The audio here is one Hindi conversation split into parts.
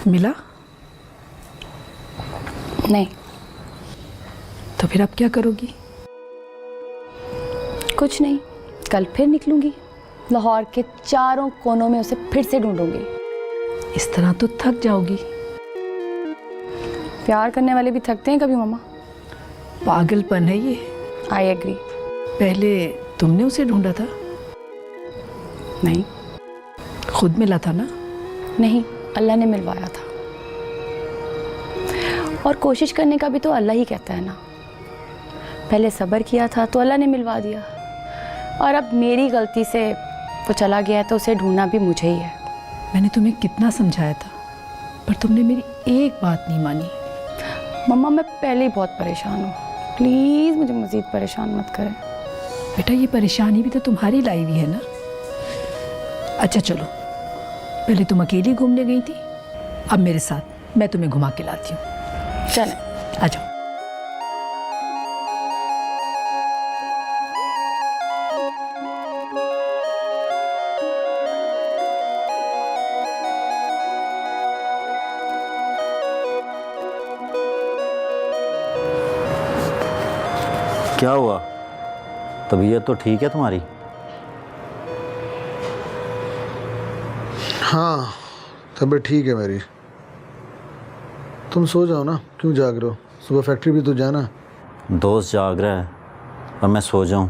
मिला नहीं। तो फिर अब क्या करोगी? कुछ नहीं, कल फिर निकलूंगी, लाहौर के चारों कोनों में उसे फिर से ढूंढूंगी। इस तरह तो थक जाओगी। प्यार करने वाले भी थकते हैं कभी मम्मा। पागलपन है ये। I agree. पहले तुमने उसे ढूंढा था? नहीं। खुद मिला था ना? नहीं, अल्लाह ने मिलवाया था। और कोशिश करने का भी तो अल्लाह ही कहता है ना। पहले सब्र किया था तो अल्लाह ने मिलवा दिया, और अब मेरी गलती से वो चला गया है तो उसे ढूंढना भी मुझे ही है। मैंने तुम्हें कितना समझाया था, पर तुमने मेरी एक बात नहीं मानी। मम्मा मैं पहले ही बहुत परेशान हूँ, प्लीज़ मुझे मज़ीद परेशान मत करें। बेटा ये परेशानी भी तो तुम्हारी लाई हुई है ना। अच्छा चलो, पहले तुम अकेली घूमने गई थी, अब मेरे साथ, मैं तुम्हें घुमा के लाती हूँ। चलें। आ जाओ। क्या हुआ? तबीयत तो ठीक है तुम्हारी? हाँ, तबीयत ठीक है मेरी। तुम सो जाओ ना, क्यों जाग रहे हो? सुबह फैक्ट्री भी तो जाना। दोस्त जाग रहा है, अब मैं सो जाऊं?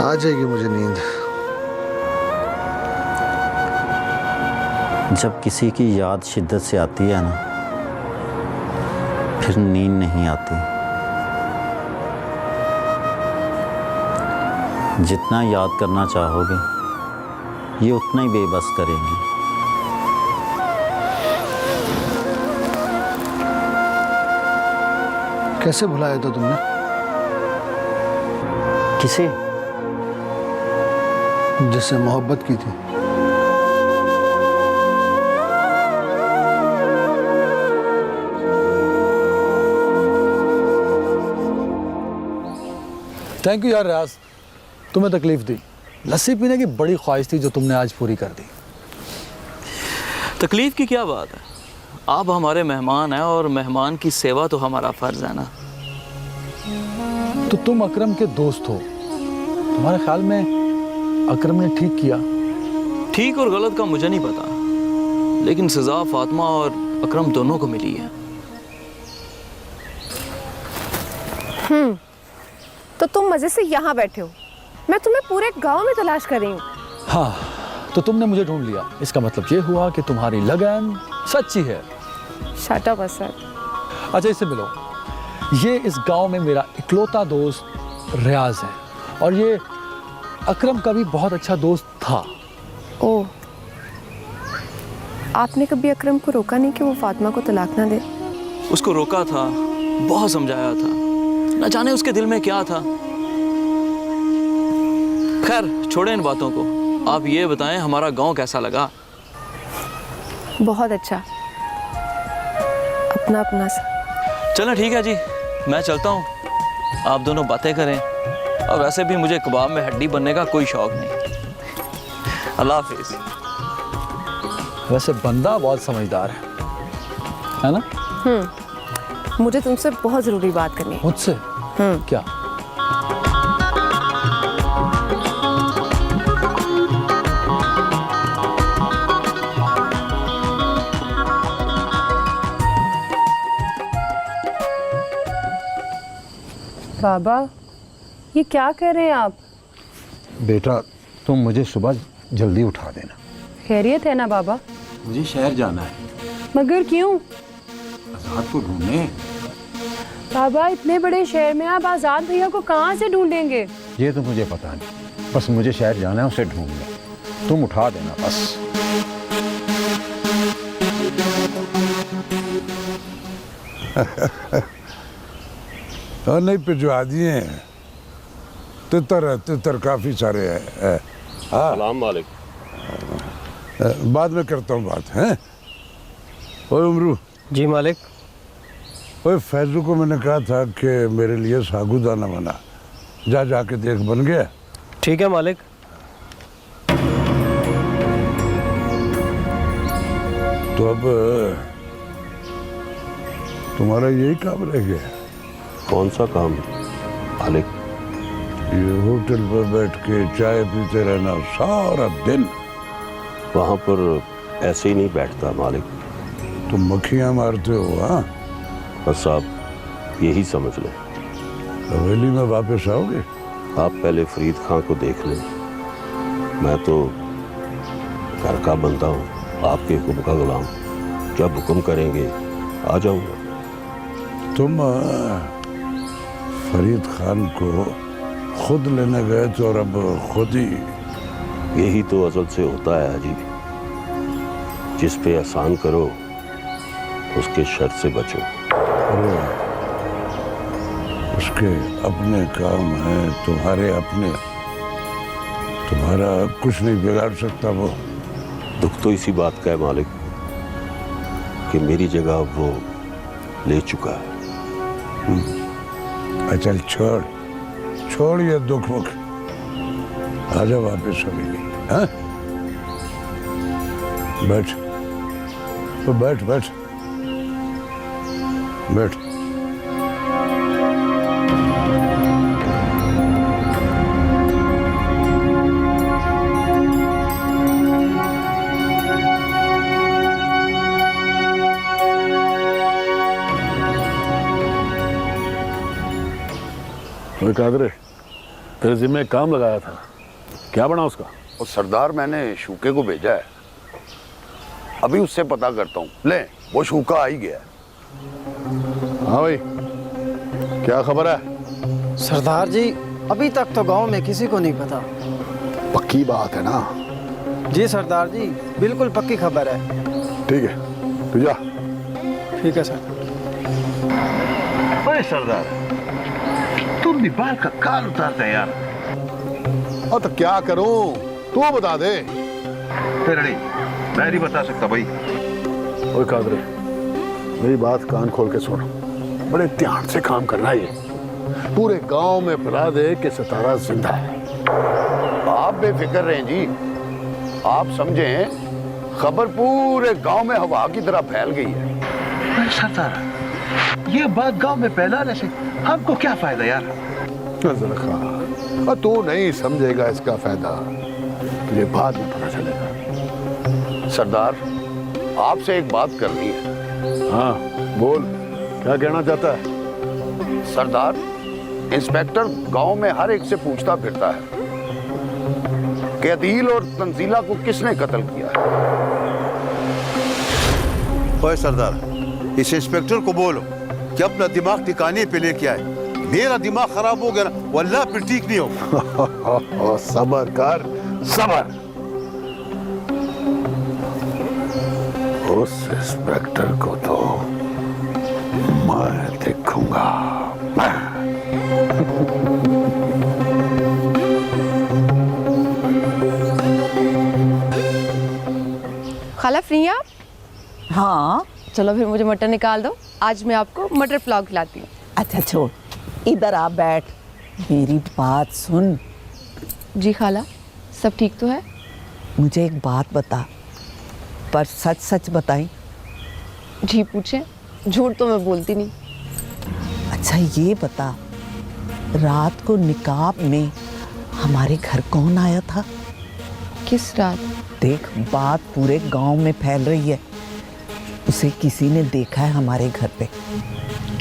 आ जाएगी मुझे नींद। जब किसी की याद शिद्दत से आती है ना, फिर नींद नहीं आती। जितना याद करना चाहोगे, ये उतना ही बेबस करेंगी। कैसे भुलाया था तुमने? किसे? जिससे मोहब्बत की थी। थैंक यू यार रियाज, तुम्हें तकलीफ दी। लस्सी पीने की बड़ी ख्वाहिश थी जो तुमने आज पूरी कर दी। तकलीफ की क्या बात है, आप हमारे मेहमान हैं और मेहमान की सेवा तो हमारा फर्ज है ना। तो तुम अकरम के दोस्त हो, तुम्हारे ख्याल में अकरम ने ठीक किया? ठीक और गलत का मुझे नहीं पता, लेकिन सज़ा फातिमा और अकरम दोनों को मिली है। तो तुम मजे से यहाँ बैठे हो, मैं तुम्हें पूरे गांव में तलाश कर रही हूँ। हाँ, तो तुमने मुझे ढूंढ लिया, इसका मतलब ये हुआ कि तुम्हारी लगन सच्ची है। Shut up Asad. अच्छा इससे मिलो, ये इस गांव में मेरा इकलौता दोस्त रियाज है, और ये अकरम का भी बहुत अच्छा दोस्त था। ओह, आपने कभी अकरम को रोका नहीं कि वो फातिमा को तलाक ना दे? उसको रोका था, बहुत समझाया था, न जाने उसके दिल में क्या था। खैर छोड़ें इन बातों को, आप ये बताएं हमारा गांव कैसा लगा? बहुत अच्छा, अपना अपना सा। चलो ठीक है जी, मैं चलता हूँ, आप दोनों बातें करें। और वैसे भी मुझे कबाब में हड्डी बनने का कोई शौक नहीं। अल्लाह हाफिज़। वैसे बंदा बहुत समझदार है ना? मुझे तुमसे बहुत जरूरी बात करनी है। मुझसे? क्या? बाबा, ये क्या कह रहे हैं आप? बेटा तुम मुझे सुबह जल्दी उठा देना। खैरियत है ना बाबा? मुझे शहर जाना है, मगर क्यों? आजाद को ढूंढने। बाबा इतने बड़े शहर में आप आजाद भैया को कहाँ से ढूंढेंगे? ये तो मुझे पता नहीं, बस मुझे शहर जाना है, उसे ढूंढना। तुम उठा देना बस। और नहीं भिजवा दिए हैं, तितर काफी सारे हैं। सलाम वालेकुम। बाद में करता हूँ बात है। ओए उमरू। जी मालिक। ओए फैजू को मैंने कहा था कि मेरे लिए सागुदाना बना, जा जाके देख, बन गया? ठीक है मालिक। तो अब तुम्हारा यही काम रह गया? कौन सा काम मालिक? ये होटल पर बैठ के चाय पीते रहना सारा दिन। वहाँ पर ऐसे ही नहीं बैठता मालिक। तुम मक्खियां मारते हो? हाँ, बस आप यही समझ लें। हवेली में वापस आओगे? आप पहले फरीद खां को देख लें। मैं तो घर का बंदा हूँ, आपके हुक्म का गुलाम। जब हुक्म करेंगे आ जाऊंगा। तुम फरीद खान को खुद लेने गए तो और अब खुद ही। यही तो अजल से होता है हाजी। जिस पे एहसान करो उसके शर से बचो। अरे उसके अपने काम हैं, तुम्हारे अपने। तुम्हारा कुछ नहीं बिगाड़ सकता वो। दुख तो इसी बात का है मालिक कि मेरी जगह वो ले चुका है। चल छोड़ छोड़ ये दुख मुख। आजा वापस हवेली। हाँ, बैठ तो बैठ बैठ बैठ। कादरे, तेरे जिम्मे एक काम लगाया था, क्या बना उसका? और सरदार, मैंने शूके को भेजा है, अभी उससे पता करता हूँ। ले, वो शूका आ ही गया है। हाँ भाई, क्या खबर है? सरदार जी, अभी तक तो गांव में किसी को नहीं पता। पक्की बात है ना? जी सरदार जी, बिल्कुल पक्की खबर है। ठीक है, तू जा। ठीक है सर। अरे सरदार, तुम निबाल का काल उतारते यार। और तो क्या करूं, तू बता दे। फिर नहीं, मैं नहीं बता सकता भाई। ओए कादरे, मेरी बात कान खोल के सुन। बड़े ध्यान से काम करना है। ये पूरे गांव में फैला दे कि सितारा जिंदा है। आप बेफिक्र रहें जी। आप समझें, खबर पूरे गांव में हवा की तरह फैल गई है। सरदार, ये बात गांव में फैलाने से हमको क्या फायदा यार? और तू नहीं समझेगा इसका फायदा, तुझे बाद में पता चलेगा। सरदार, आपसे एक बात करनी है। हाँ बोल, क्या कहना चाहता है? सरदार, इंस्पेक्टर गांव में हर एक से पूछता फिरता है कि अदील और तंजीला को किसने कत्ल किया है। ओए सरदार, इस इंस्पेक्टर को बोलो कि अपना दिमाग ठिकाने पे लेके आए। मेरा दिमाग खराब हो गया ना, वल्लाह फिर ठीक नहीं होगा। सबर कर, सबर। उस इंस्पेक्टर को तो मैं देखूंगा। खाला फ्री आप? हाँ, चलो फिर मुझे मटर निकाल दो, आज मैं आपको मटर पुलाव खिलाती हूँ। अच्छा छोड़, इधर आ बैठ, मेरी बात सुन। जी खाला, सब ठीक तो है? मुझे एक बात बता, पर सच सच बताई। जी पूछें, झूठ तो मैं बोलती नहीं। अच्छा ये बता, रात को निकाब में हमारे घर कौन आया था? किस रात? देख, बात पूरे गांव में फैल रही है, उसे किसी ने देखा है हमारे घर पे।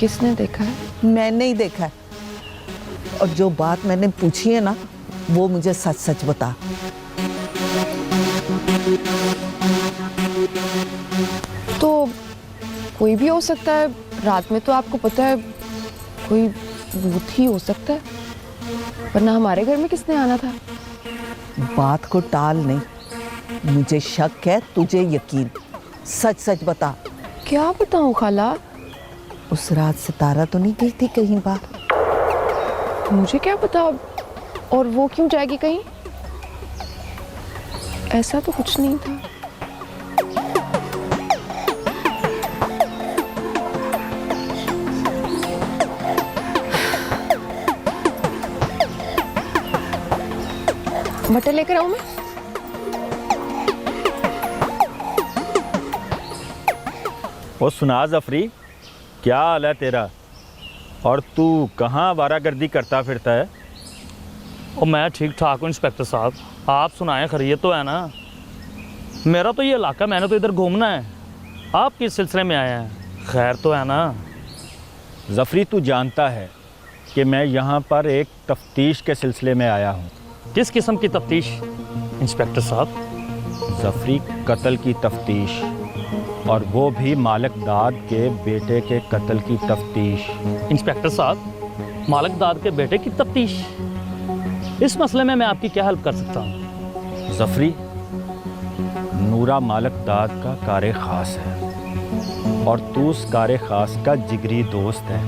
किसने देखा है? मैंने ही देखा है, और जो बात मैंने पूछी है ना, वो मुझे सच सच बता। तो कोई भी हो सकता है, रात में तो आपको पता है कोई भूत ही हो सकता है, वरना हमारे घर में किसने आना था? बात को टाल नहीं, मुझे शक है, तुझे यकीन। सच सच बता। क्या बताऊं खाला? उस रात सितारा तो नहीं गई थी कहीं बाहर? मुझे क्या पता, और वो क्यों जाएगी कहीं? ऐसा तो कुछ नहीं था। मटर लेकर आऊं मैं? वो सुना जफरी, क्या हाल है तेरा? और तू कहाँ आवारागर्दी करता फिरता है? और मैं ठीक ठाक हूँ इंस्पेक्टर साहब, आप सुनाएं, खैरियत तो है ना? मेरा तो ये इलाका, मैंने तो इधर घूमना है, आप किस सिलसिले में आए हैं? खैर तो है ना? जफरी, तू जानता है कि मैं यहाँ पर एक तफ्तीश के सिलसिले में आया हूँ। किस किस्म की तफ्तीश इंस्पेक्टर साहब? जफरी, कत्ल की तफ्तीश, और वो भी मालिक दाद के बेटे के कत्ल की तफ्तीश। इंस्पेक्टर साहब, मालिक दाद के बेटे की तफ्तीश? इस मसले में मैं आपकी क्या हेल्प कर सकता हूँ? जफरी, नूरा मालिक दाद का कार ख़ास है और तू उस कार ख़ास का जिगरी दोस्त है,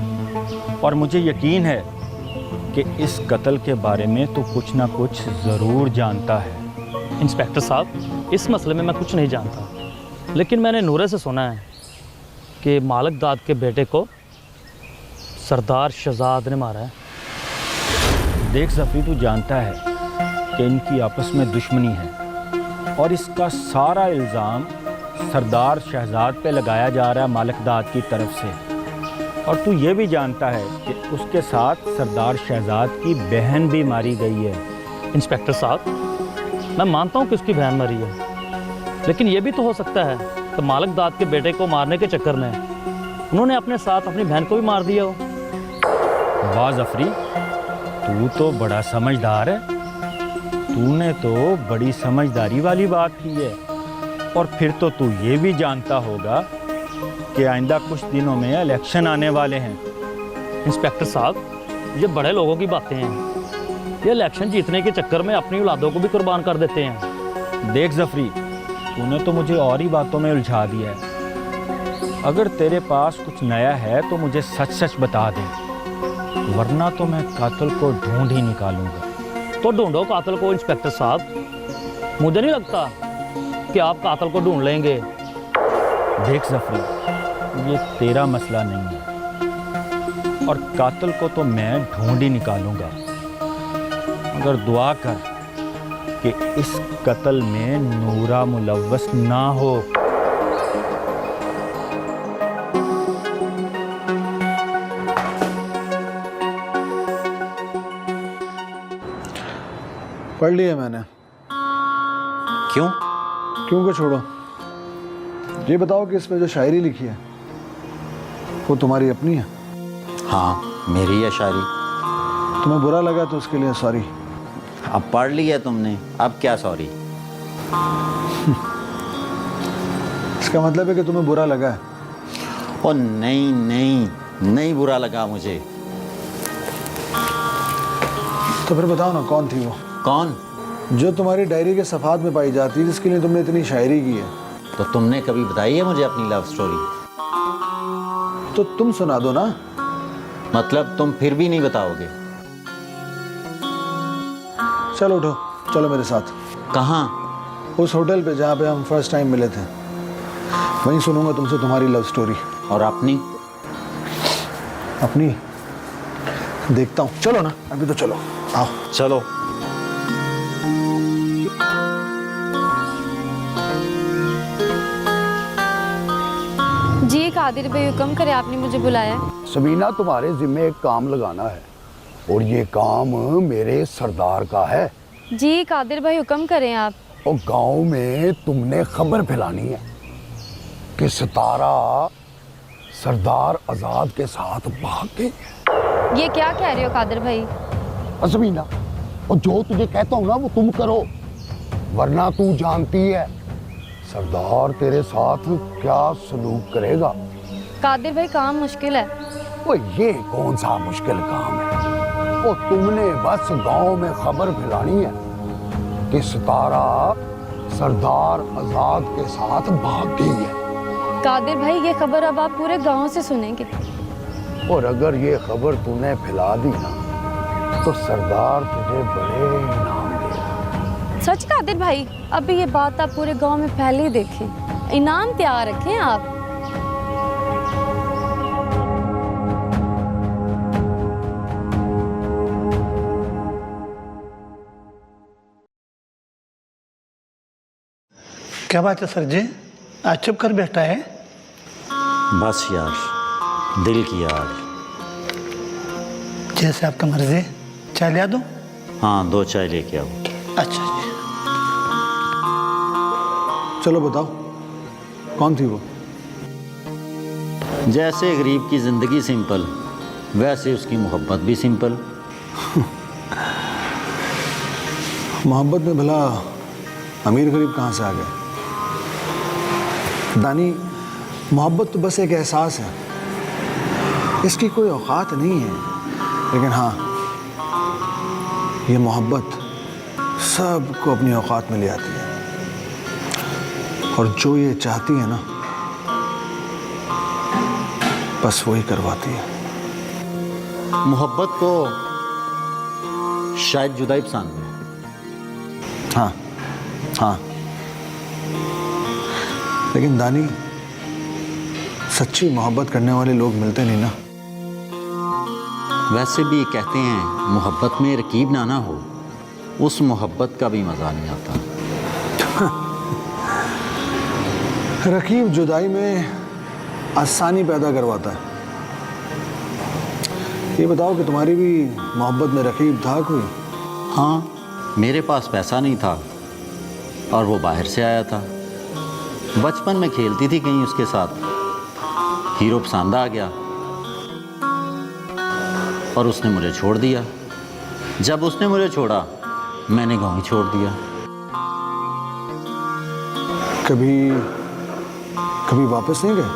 और मुझे यकीन है कि इस कत्ल के बारे में तू कुछ ना कुछ ज़रूर जानता है। इंस्पेक्टर साहब, इस मसले में मैं कुछ नहीं जानता, लेकिन मैंने नूरे से सुना है कि मालिक दाद के बेटे को सरदार शहजाद ने मारा है। देख जफरी, तू जानता है कि इनकी आपस में दुश्मनी है और इसका सारा इल्ज़ाम सरदार शहजाद पे लगाया जा रहा है मालिक दाद की तरफ से, और तू ये भी जानता है कि उसके साथ सरदार शहजाद की बहन भी मारी गई है। इंस्पेक्टर साहब, मैं मानता हूँ कि उसकी बहन मरी है, लेकिन ये भी तो हो सकता है कि मालिक दाद के बेटे को मारने के चक्कर में उन्होंने अपने साथ अपनी बहन को भी मार दिया हो। वाह जफरी, तू तो बड़ा समझदार है। तूने तो बड़ी समझदारी वाली बात की है, और फिर तो तू ये भी जानता होगा कि आइंदा कुछ दिनों में इलेक्शन आने वाले हैं। इंस्पेक्टर साहब, ये बड़े लोगों की बातें हैं, ये इलेक्शन जीतने के चक्कर में अपनी औलादों को भी कुर्बान कर देते हैं। देख जफरी, तूने तो मुझे और ही बातों में उलझा दिया है। अगर तेरे पास कुछ नया है तो मुझे सच सच बता दे, वरना तो मैं कातिल को ढूंढ ही निकालूंगा। तो ढूंढो कातिल को इंस्पेक्टर साहब, मुझे नहीं लगता कि आप कातिल को ढूंढ लेंगे। देख जफरी, ये तेरा मसला नहीं है, और कातिल को तो मैं ढूंढ ही निकालूंगा, मगर दुआ कर कि इस कत्ल में नूरा मुलव्वस ना हो। पढ़ लिया मैंने। क्यों? क्यों को छोड़ो, ये बताओ कि इसमें जो शायरी लिखी है वो तुम्हारी अपनी है? हाँ, मेरी है शायरी। तुम्हें बुरा लगा तो उसके लिए सॉरी। अब पढ़ लिया तुमने, अब क्या सॉरी? इसका मतलब है कि तुम्हें बुरा लगा है? ओ नहीं नहीं, नहीं बुरा लगा मुझे। तो फिर बताओ ना, कौन थी वो? कौन? जो तुम्हारी डायरी के सफ़ात में पाई जाती है, जिसके लिए तुमने इतनी शायरी की है। तो तुमने कभी बताई है मुझे अपनी लव स्टोरी? तो तुम सुना दो ना। मतलब तुम फिर भी नहीं बताओगे? चलो उठो, चलो मेरे साथ। कहाँ? उस होटल पे जहाँ पे हम फर्स्ट टाइम मिले थे, वहीं सुनूंगा तुमसे तुम्हारी लव स्टोरी। और अपनी? अपनी देखता हूँ। चलो ना, अभी तो चलो, आओ। चलो। जी कादिर भाई, हुक्म करे, आपने मुझे बुलाया। सबीना, तुम्हारे जिम्मे एक काम लगाना है, और ये काम मेरे सरदार का है। जी कादिर भाई, हुक्म करें आप। और गांव में तुमने खबर फैलानी है कि सितारा सरदार आजाद के साथ भाग गई है। ये क्या कह रहे हो कादिर भाई? सबीना, और जो तुझे कहता हूँ ना वो तुम करो, वरना तू जानती है सरदार तेरे साथ क्या सलूक करेगा। कादिर भाई, काम मुश्किल है। वो ये कौन सा मुश्किल काम है? वो तुमने बस गांव में खबर फैलानी है कि सितारा सरदार आजाद के साथ भाग गई है। कादिर भाई, ये खबर अब आप पूरे गांव से सुनेंगे। और अगर ये खबर तूने फैला दी ना, तो सरदार तुझे बड़े इनाम देगा। सच कादिर भाई? अभी ये बात आप पूरे गांव में पहले ही देखी, इनाम तैयार रखें आप। क्या बात है सर जी, आज चुप कर बैठा है? बस यार, दिल की आग। जैसे आपका मर्जी, चाय लिया दूं? हाँ, 2 चाय लेके आओ। अच्छा जी। चलो बताओ, कौन थी वो? जैसे गरीब की ज़िंदगी सिंपल, वैसे उसकी मोहब्बत भी सिंपल। मोहब्बत में भला अमीर गरीब कहाँ से आ गए? दानी, मोहब्बत तो बस एक एहसास है, इसकी कोई औकात नहीं है। लेकिन हाँ, ये मोहब्बत सबको अपनी औकात में ले आती है, और जो ये चाहती है ना, बस वही करवाती है। मोहब्बत को शायद जुदाई पसंद है। हाँ हाँ, लेकिन दानी, सच्ची मोहब्बत करने वाले लोग मिलते नहीं ना। वैसे भी कहते हैं मोहब्बत में रकीब ना हो, उस मोहब्बत का भी मज़ा नहीं आता। रकीब जुदाई में आसानी पैदा करवाता है। ये बताओ कि तुम्हारी भी मोहब्बत में रकीब था कोई? हाँ, मेरे पास पैसा नहीं था और वो बाहर से आया था। बचपन में खेलती थी कहीं उसके साथ, हीरो पसंद आ गया और उसने मुझे छोड़ दिया। जब उसने मुझे छोड़ा, मैंने गाँव ही छोड़ दिया। कभी वापस नहीं गए?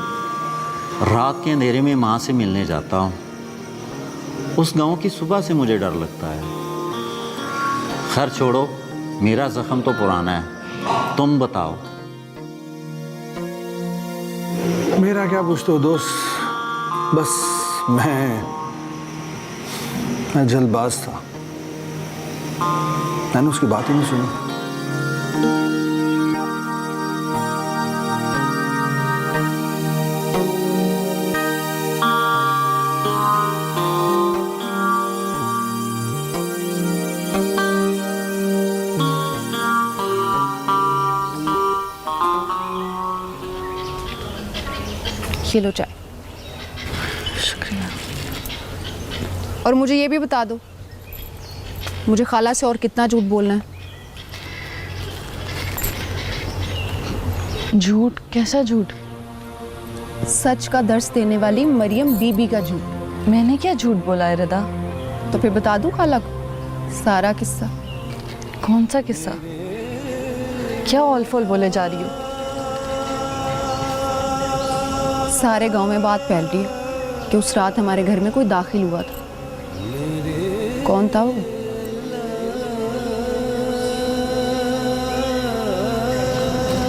रात के अंधेरे में माँ से मिलने जाता हूँ। उस गांव की सुबह से मुझे डर लगता है। खैर छोड़ो, मेरा जख्म तो पुराना है, तुम बताओ। मेरा क्या पूछते हो दोस्त, बस मैं जल्दबाज था, मैंने उसकी बात ही नहीं सुनी। ये लो चाय। शुक्रिया। और मुझे ये भी बता दो, मुझे खाला से और कितना झूठ बोलना है? झूठ? कैसा झूठ? सच का दर्स देने वाली मरियम बीबी का झूठ। मैंने क्या झूठ बोला है रदा? तो फिर बता दूं खाला को सारा किस्सा? कौन सा किस्सा? क्या ऑल फॉल बोले जा रही हो? सारे गांव में बात फैल रही है कि उस रात हमारे घर में कोई दाखिल हुआ था। कौन था वो?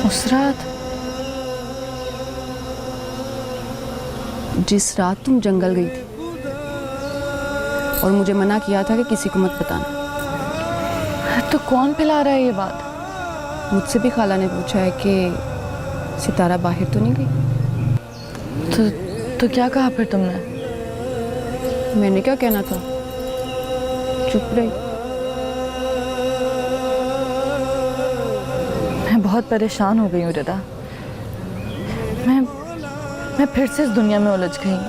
उस रात? जिस रात तुम जंगल गई थी और मुझे मना किया था कि किसी को मत बताना। तो कौन फैला रहा है ये बात? मुझसे भी खाला ने पूछा है कि सितारा बाहर तो नहीं गई। तो क्या कहा फिर तुमने? मैंने क्या कहना था, चुप रही। मैं बहुत परेशान हो गई हूँ रदा। मैं फिर से इस दुनिया में उलझ गई हूँ।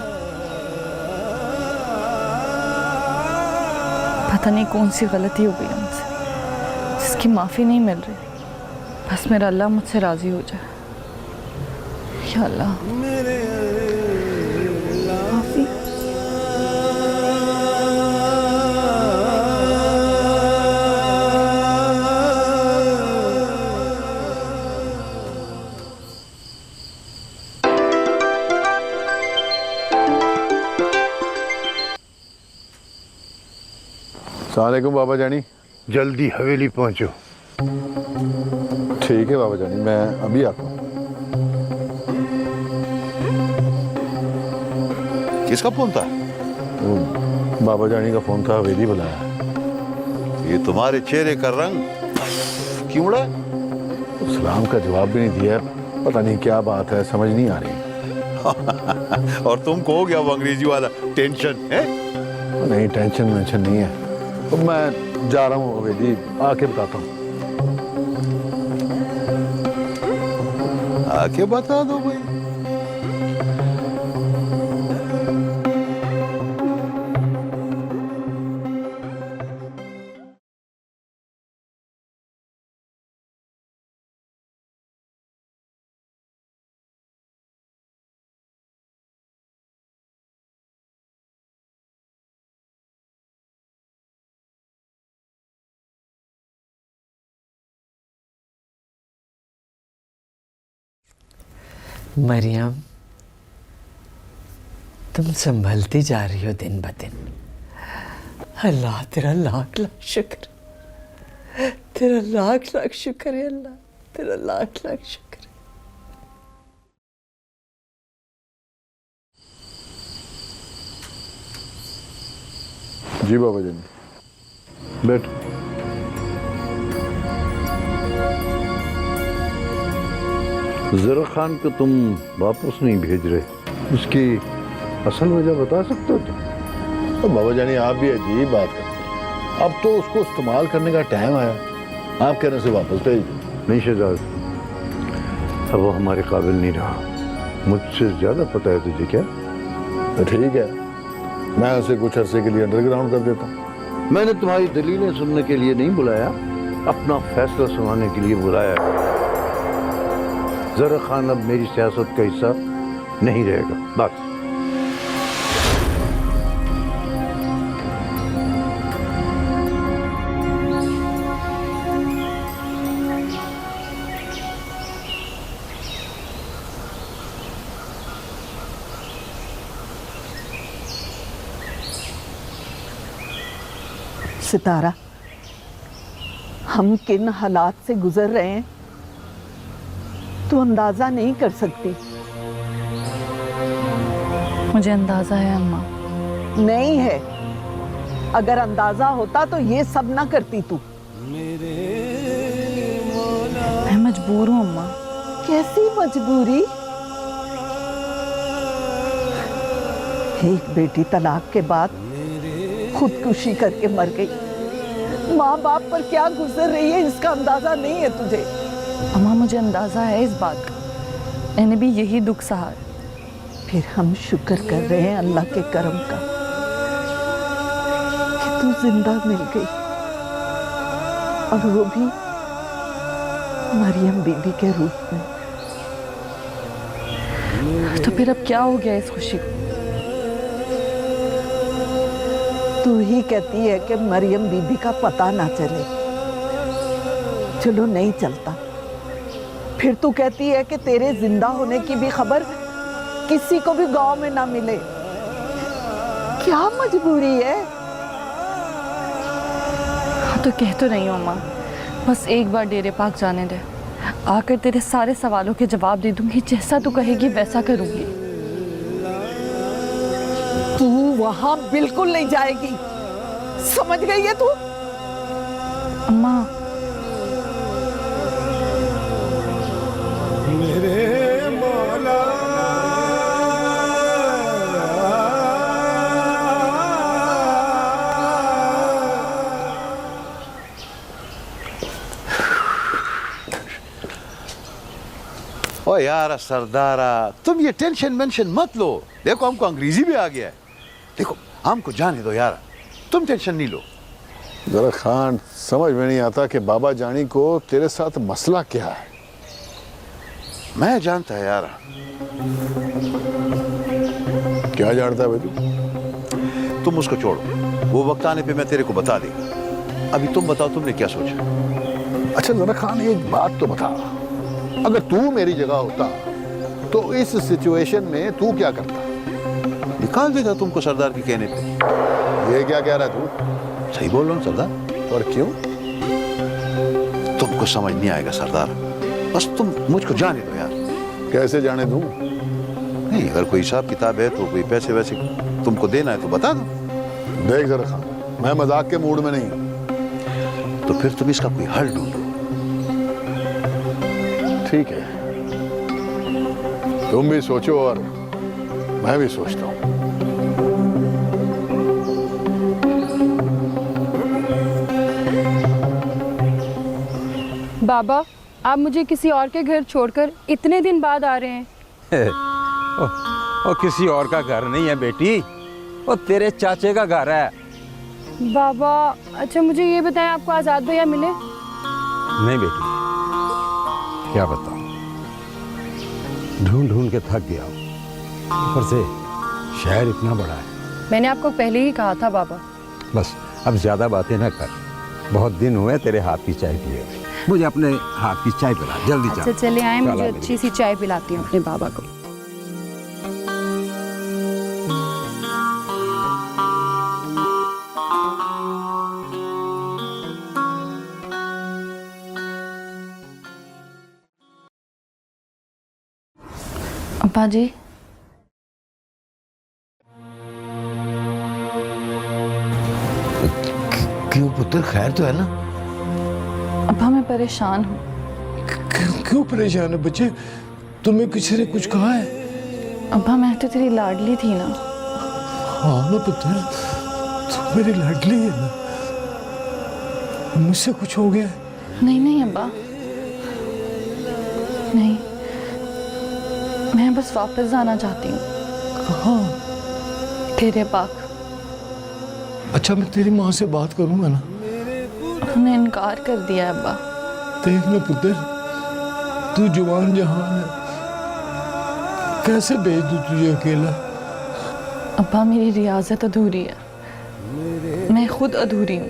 पता नहीं कौन सी गलती हो गई मुझसे, जिसकी माफ़ी नहीं मिल रही। बस मेरा अल्लाह मुझसे राज़ी हो जाए। या अल्लाह। सलामुअलैकुम बाबा जानी। जल्दी हवेली पहुंचो। ठीक है बाबा जानी, मैं अभी आता हूँ। किसका फोन था? बाबा जानी का फोन था, हवेली बुलाया। ये तुम्हारे चेहरे का रंग क्यों उड़ा? सलाम का जवाब भी नहीं दिया। पता नहीं क्या बात है, समझ नहीं आ रही। और तुमको हो गया वो अंग्रेजी वाला टेंशन है? नहीं, टेंशन नहीं है। तो मैं जा रहा हूँ हवेली, आके बताता हूँ। आके बता दो भाई। मरियम, तुम संभलती जा रही हो दिन ब दिन। अल्लाह तेरा लाख लाख शुक्र, तेरा लाख लाख शुक्र है अल्लाह, तेरा लाख लाख शुक्र है। जी बाबा जी, बैठ। जरा खान को तुम वापस नहीं भेज रहे, उसकी असल वजह बता सकते हो तुम? तो बाबा जानी आप भी अजीब बात करते हैं। अब तो उसको इस्तेमाल करने का टाइम आया, आप कहने से वापस भेज दो। नहीं शहजाद, अब वो हमारे काबिल नहीं रहा। मुझसे ज्यादा पता है तुझे क्या? तो ठीक है, मैं उसे कुछ अरसे के लिए अंडरग्राउंड कर देता हूँ। मैंने तुम्हारी दलीलें सुनने के लिए नहीं बुलाया, अपना फैसला सुनाने के लिए बुलाया। जरा खान अब मेरी सियासत का हिस्सा नहीं रहेगा, बस। सितारा, हम किन हालात से गुजर रहे हैं तो अंदाजा नहीं कर सकती। मुझे अंदाजा है अम्मा। नहीं है, अगर अंदाजा होता तो ये सब ना करती तू। मैं मजबूर हूँ अम्मा। कैसी मजबूरी? एक बेटी तलाक के बाद खुदकुशी करके मर गई। माँ बाप पर क्या गुजर रही है इसका अंदाजा नहीं है तुझे। अम्मा मुझे अंदाजा है इस बात का, मैंने भी यही दुख सहा। फिर हम शुक्र कर रहे हैं अल्लाह के करम का कि तू जिंदा मिल गई, और वो भी मरियम बीबी के रूप में। तो फिर अब क्या हो गया इस खुशी को? तू ही कहती है कि मरियम बीबी का पता ना चले। चलो नहीं चलता, फिर तू कहती है कि तेरे जिंदा होने की भी खबर किसी को भी गांव में ना मिले। क्या मजबूरी है? तो कह तो नहीं हूँ अम्मा, बस एक बार डेरे पाक जाने दे, आकर तेरे सारे सवालों के जवाब दे दूंगी। जैसा तू कहेगी वैसा करूंगी। तू वहां बिल्कुल नहीं जाएगी, समझ गई है तू? अम्मा, मेरे मौला ओ यार सरदारा, तुम ये टेंशन मेंशन मत लो। देखो हमको अंग्रेजी भी आ गया है। देखो हमको जाने दो यार, तुम टेंशन नहीं लो। जरा खान, समझ में नहीं आता कि बाबा जानी को तेरे साथ मसला क्या है। मैं जानता है यार। क्या जानता है भाई? तुम उसको छोड़ो, वो वक्त आने पे मैं तेरे को बता देगा। अभी तुम बताओ, तुमने क्या सोचा? अच्छा जरा खान, एक बात तो बता, अगर तू मेरी जगह होता तो इस सिचुएशन में तू क्या करता? निकाल देता तुमको सरदार के कहने पे। ये क्या कह रहा है तू? सही बोल रहा हूँ सरदार। और क्यों? तुमको समझ नहीं आएगा सरदार, बस तुम मुझको जाने दो यार। कैसे जाने दूं? नहीं, अगर कोई हिसाब किताब है तो कोई पैसे वैसे तुमको देना है तो बता दो। देख जरा खान, मैं मजाक के मूड में नहीं हूं। तो फिर तुम इसका कोई हल ढूंढो। ठीक है, तुम भी सोचो और मैं भी सोचता हूं। बाबा, आप मुझे किसी और के घर छोड़कर इतने दिन बाद आ रहे हैं। वो किसी और का घर नहीं है बेटी, वो तेरे चाचे का घर है। बाबा, अच्छा मुझे ये बताएं, आपको आजाद भैया मिले? नहीं बेटी, क्या बताऊं, ढूंढ ढूंढ के थक गया हूं। ऊपर से शहर इतना बड़ा है। मैंने आपको पहले ही कहा था बाबा। बस अब ज्यादा बातें ना कर, बहुत दिन हुए तेरे हाथ की चाय पिए। मुझे अपने हाथ की चाय पिला, जल्दी अच्छा चल। चले आए, मुझे चला अच्छी सी चाय पिलाती हूँ अपने बाबा को। अब्बा जी, क्यों पुत्र, खैर तो है ना? अब्बा मैं परेशान हूँ। क्यों परेशान है बच्चे? तुम्हें किसी ने कुछ कहा है? अब्बा मैं तो तेरी लाडली थी ना। हाँ ना पुत्र, तुम मेरी लाडली है ना। मुझसे कुछ हो गया? नहीं नहीं अब्बा, नहीं, मैं बस वापस जाना चाहती हूँ। कहाँ? तेरे पाक। अच्छा मैं तेरी माँ से बात करूंगा ना। उन्होंने इनकार कर दिया है अब्बा। देख ना पुत्र, तू जवान जहान है, कैसे भेज दूँ तुझे अकेला? अब्बा मेरी रियाजत अधूरी है, मैं खुद अधूरी हूँ।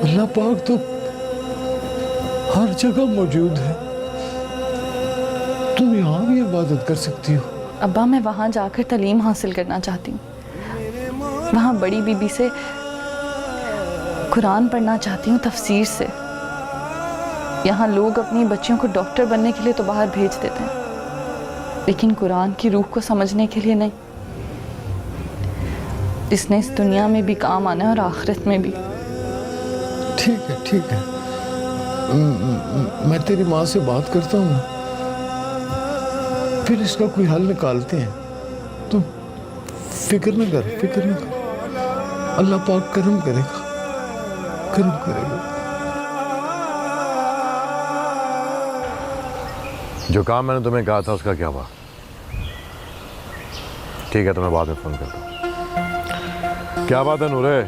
अल्लाह पाक तो हर जगह मौजूद है, तुम यहाँ भी इबादत कर सकती हो। अब्बा मैं वहाँ जाकर तालीम हासिल करना चाहती हूँ, वहाँ बड़ी बीबी से कुरान पढ़ना चाहती हूँ तफसीर से। यहाँ लोग अपनी बच्चियों को डॉक्टर बनने के लिए तो बाहर भेज देते हैं, लेकिन कुरान की रूह को समझने के लिए नहीं, जिसने इस दुनिया में भी काम आना है और आखिरत में भी। ठीक है ठीक है, मैं तेरी माँ से बात करता हूँ ना, फिर इसका कोई हल निकालते हैं। तुम फिक्र न कर, फिक्र न कर, अल्लाह पाक करम करेगा, करम करेगा। जो काम मैंने तुम्हें कहा था उसका क्या हुआ? ठीक है, तो मैं बाद में फोन करता हूँ। क्या बात है नूरे,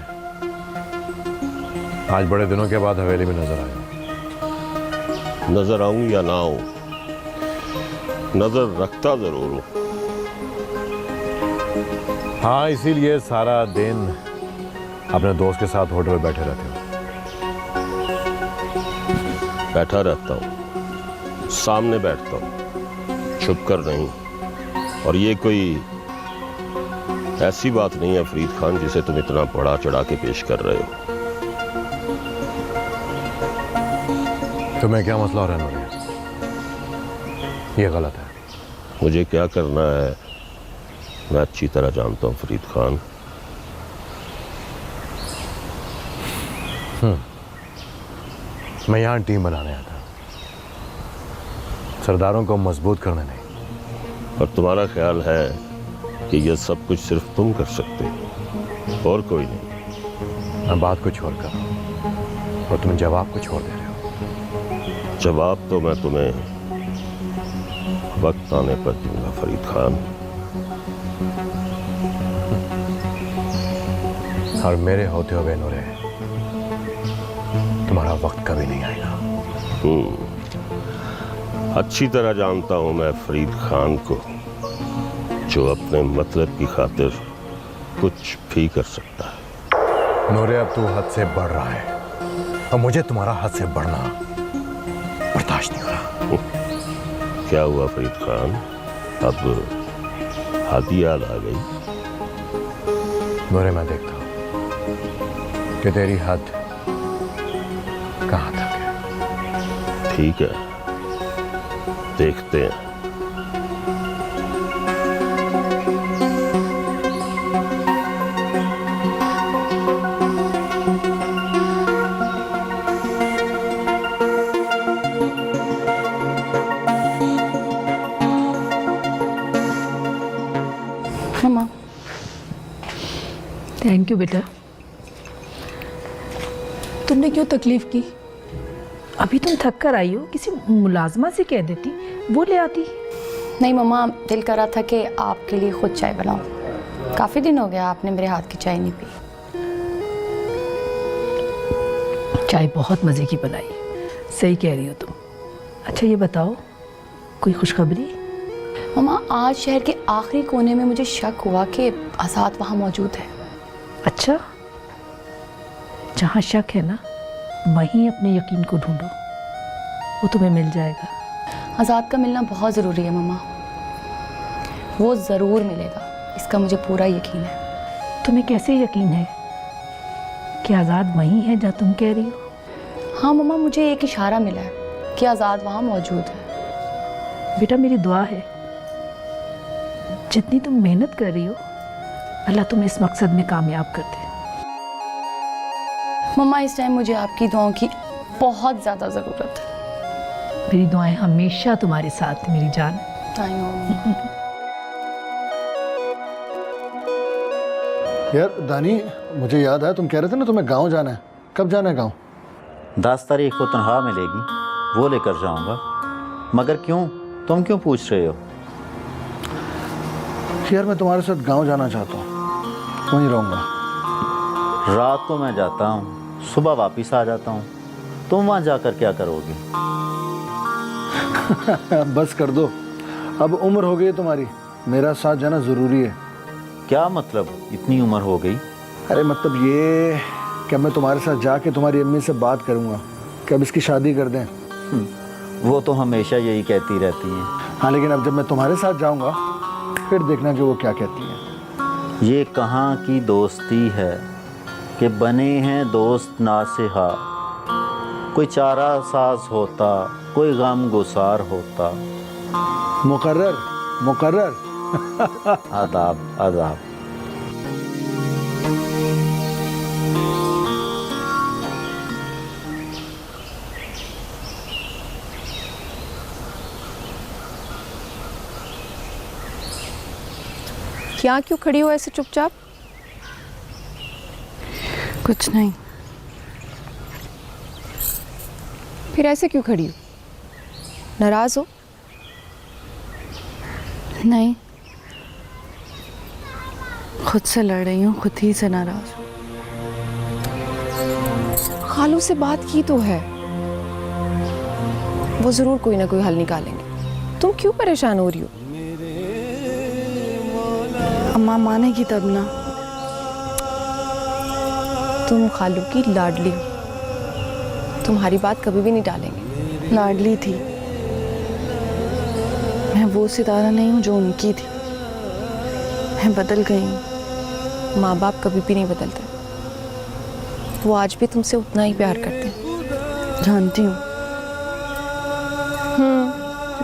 आज बड़े दिनों के बाद हवेली में नजर आया। नजर आऊं या ना आऊं, नजर रखता जरूर हूं। हाँ, इसीलिए सारा दिन अपने दोस्त के साथ होटल में बैठे रहते हो। बैठा रहता हूं, सामने बैठता हूं, छुप कर नहीं। और ये कोई ऐसी बात नहीं है फरीद खान जिसे तुम इतना बड़ा चढ़ा के पेश कर रहे हो। तुम्हें क्या मसला हो रहा है नूरे? ये गलत है। मुझे क्या करना है मैं अच्छी तरह जानता हूं फरीद खान। मैं यहाँ टीम बनाने आया था, सरदारों को मजबूत करने नहीं। और तुम्हारा ख्याल है कि यह सब कुछ सिर्फ तुम कर सकते हो और कोई नहीं? मैं बात कुछ और कर रहा हूँ और तुम जवाब कुछ और दे रहे हो। जवाब तो मैं तुम्हें वक्त आने पर दूंगा फरीद खान। और मेरे होते हुए नूरे, तुम्हारा वक्त कभी नहीं आएगा। अच्छी तरह जानता हूं मैं फरीद खान को, जो अपने मतलब की खातिर कुछ भी कर सकता है। नूरे, अब तू हद से बढ़ रहा है और मुझे तुम्हारा हद से बढ़ना बर्दाश्त नहीं हो रहा। क्या हुआ फरीद खान, अब हद याद आ गई? नूरे, मैं देखता हूं कि तेरी हद कहां तक है। ठीक है, देखते हैं। मम्मा। थैंक यू बेटा। तुमने क्यों तकलीफ की? अभी तुम थक कर आई हो, किसी मुलाजमा से कह देती, वो ले आती। नहीं मम्मा, दिल कर रहा था कि आपके लिए खुद चाय बनाऊं। काफ़ी दिन हो गया आपने मेरे हाथ की चाय नहीं पी। चाय बहुत मज़े की बनाई, सही कह रही हो तुम। अच्छा ये बताओ, कोई खुशखबरी? मम्मा, आज शहर के आखिरी कोने में मुझे शक हुआ कि आज़ाद वहाँ मौजूद है। अच्छा, जहाँ शक है ना, वहीं अपने यकीन को ढूंढो। वो तुम्हें मिल जाएगा। आज़ाद का मिलना बहुत ज़रूरी है मम्मा, वो ज़रूर मिलेगा, इसका मुझे पूरा यकीन है। तुम्हें कैसे यकीन है कि आज़ाद वहीं है जहाँ तुम कह रही हो? हाँ मम्मा, मुझे एक इशारा मिला है कि आज़ाद वहाँ मौजूद है। बेटा मेरी दुआ है जितनी तुम मेहनत कर रही हो अल्लाह तुम्हें इस मकसद में कामयाब कर दे। मम्मा इस टाइम मुझे आपकी दुआओं की बहुत ज़्यादा ज़रूरत है। मेरी दुआएं हमेशा तुम्हारे साथ मेरी जान। I know. यार दानी, मुझे याद है तुम कह रहे थे ना तुम्हें गांव जाना है। कब जाना है गांव? 10 तारीख को तनख्वाह मिलेगी, वो लेकर जाऊंगा। मगर क्यों, तुम क्यों पूछ रहे हो? यार मैं तुम्हारे साथ गांव जाना चाहता हूँ, वहीं रहूँगा। रात को मैं जाता हूँ, सुबह वापस आ जाता हूँ। तुम वहाँ जाकर क्या करोगे? बस कर दो, अब उम्र हो गई है तुम्हारी, मेरा साथ जाना ज़रूरी है। क्या मतलब, इतनी उम्र हो गई? अरे मतलब ये कि मैं तुम्हारे साथ जाके तुम्हारी अम्मी से बात करूँगा कि अब इसकी शादी कर दें। वो तो हमेशा यही कहती रहती हैं। हाँ लेकिन अब जब मैं तुम्हारे साथ जाऊँगा फिर देखना कि वो क्या कहती हैं। ये कहाँ की दोस्ती है कि बने हैं दोस्त नासिहा। कोई चारा साज होता, कोई गम गुसार होता। मुकर्रर मुकर्रर। आदाब आदाब। क्या क्यों खड़ी हो ऐसे चुपचाप? कुछ नहीं। फिर ऐसे क्यों खड़ी हो? नाराज हो? नहीं, खुद से लड़ रही हूँ, खुद ही से नाराज हूँ। खालू से बात की तो है, वो जरूर कोई ना कोई हल निकालेंगे। तुम क्यों परेशान हो रही हो? अम्मा मानेगी तब ना। तुम खालू की लाडली हो, तुम्हारी बात कभी भी नहीं टालेंगे। लाडली थी, मैं वो सितारा नहीं हूँ जो उनकी थी। मैं बदल गई हूँ। माँ बाप कभी भी नहीं बदलते, वो आज भी तुमसे उतना ही प्यार करते हैं। जानती हूँ।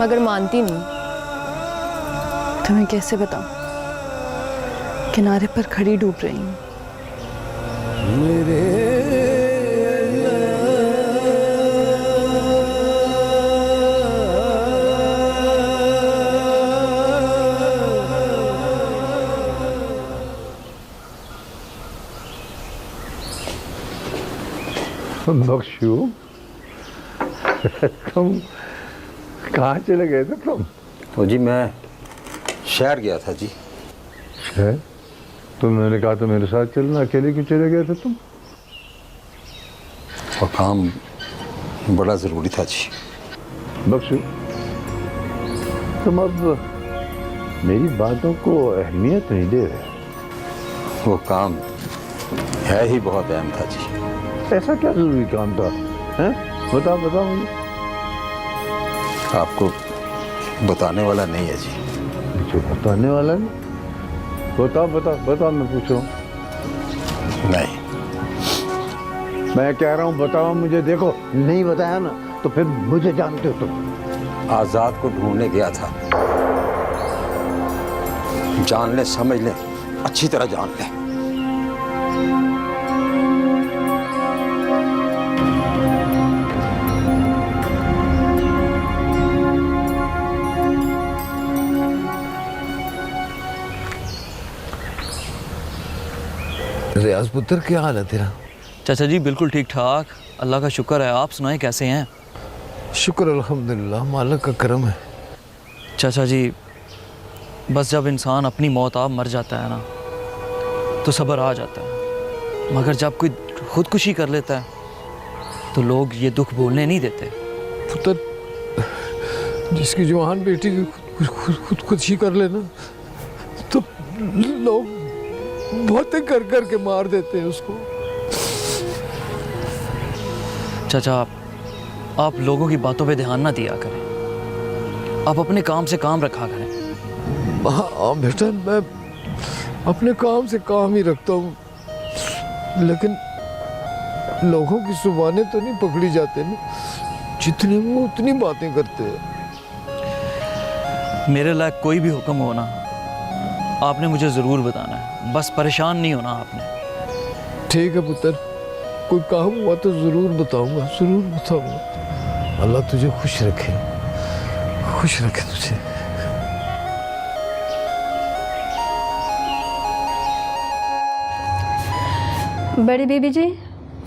मगर मानती नहीं। तुम्हें कैसे बताऊँ, किनारे पर खड़ी डूब रही हूँ। बख्शू, तुम कहाँ चले गए थे तुम? तो जी मैं शहर गया था जी। शहर? तुमने कहा तो मेरे साथ चलना, अकेले क्यों चले गए थे तुम? और काम बड़ा ज़रूरी था जी। बख्शू, तुम अब मेरी बातों को अहमियत नहीं दे रहे। वो काम है ही बहुत अहम था जी। ऐसा क्या जरूरी काम था? हैं? बताओ बताओ मुझे। आपको बताने वाला नहीं है जी। मुझे बताने वाला नहीं? बताओ बताओ बताओ, मैं पूछ रहा हूँ। नहीं, मैं कह रहा हूँ बताओ मुझे। देखो नहीं बताया ना तो फिर मुझे जानते हो तुम। आज़ाद को ढूंढने गया था। जान ले, समझ ले, अच्छी तरह जान ले। रियाज पुत्र, क्या हाल है तेरा? चाचा जी बिल्कुल ठीक ठाक, अल्लाह का शुक्र है। आप सुनाएं कैसे हैं? शुक्र अल्हम्दुलिल्लाह, मालिक का करम है। चाचा जी बस जब इंसान अपनी मौत आप मर जाता है ना तो सब्र आ जाता है, मगर जब कोई खुदकुशी कर लेता है तो लोग ये दुख भूलने नहीं देते। पुत्र, जिसकी जवान बेटी की खुदकुशी कर लेना तो लोग बहुते कर कर के मार देते हैं उसको। चाचा आप लोगों की बातों पे ध्यान ना दिया करें, आप अपने काम से काम रखा करें। हाँ बेटा, मैं अपने काम से काम ही रखता हूँ, लेकिन लोगों की जुबानें तो नहीं पकड़ी जाते ना, जितनी वो उतनी बातें करते हैं। मेरे लायक कोई भी हुक्म हो ना, आपने मुझे ज़रूर बताना है, बस परेशान नहीं होना आपने। ठीक है पुत्र, कोई काम हुआ तो ज़रूर बताऊंगा, ज़रूर बताऊंगा। अल्लाह तुझे खुश रखे, खुश रखे तुझे। बड़ी बीबी जी,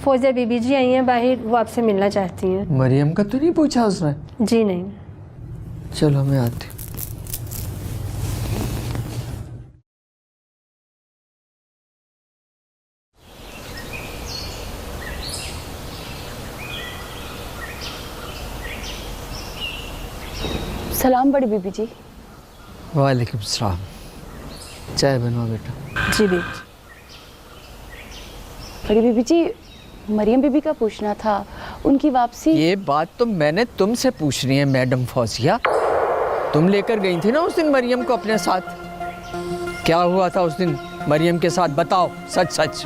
फौजिया बीबी जी आई हैं बाहर, वो आपसे मिलना चाहती हैं। मरियम का तो नहीं पूछा उसने? जी नहीं। चलो मैं आती हूँ। सलाम बड़ी बीबी जी। वालेकुम सलाम। चाय बनवा बेटा। जी बीबी। बड़ी बीबी जी, मरियम बीबी का पूछना था, उनकी वापसी। ये बात तो मैंने तुमसे पूछनी है मैडम फौजिया। तुम लेकर गई थी ना उस दिन मरियम को अपने साथ, क्या हुआ था उस दिन मरियम के साथ, बताओ सच सच।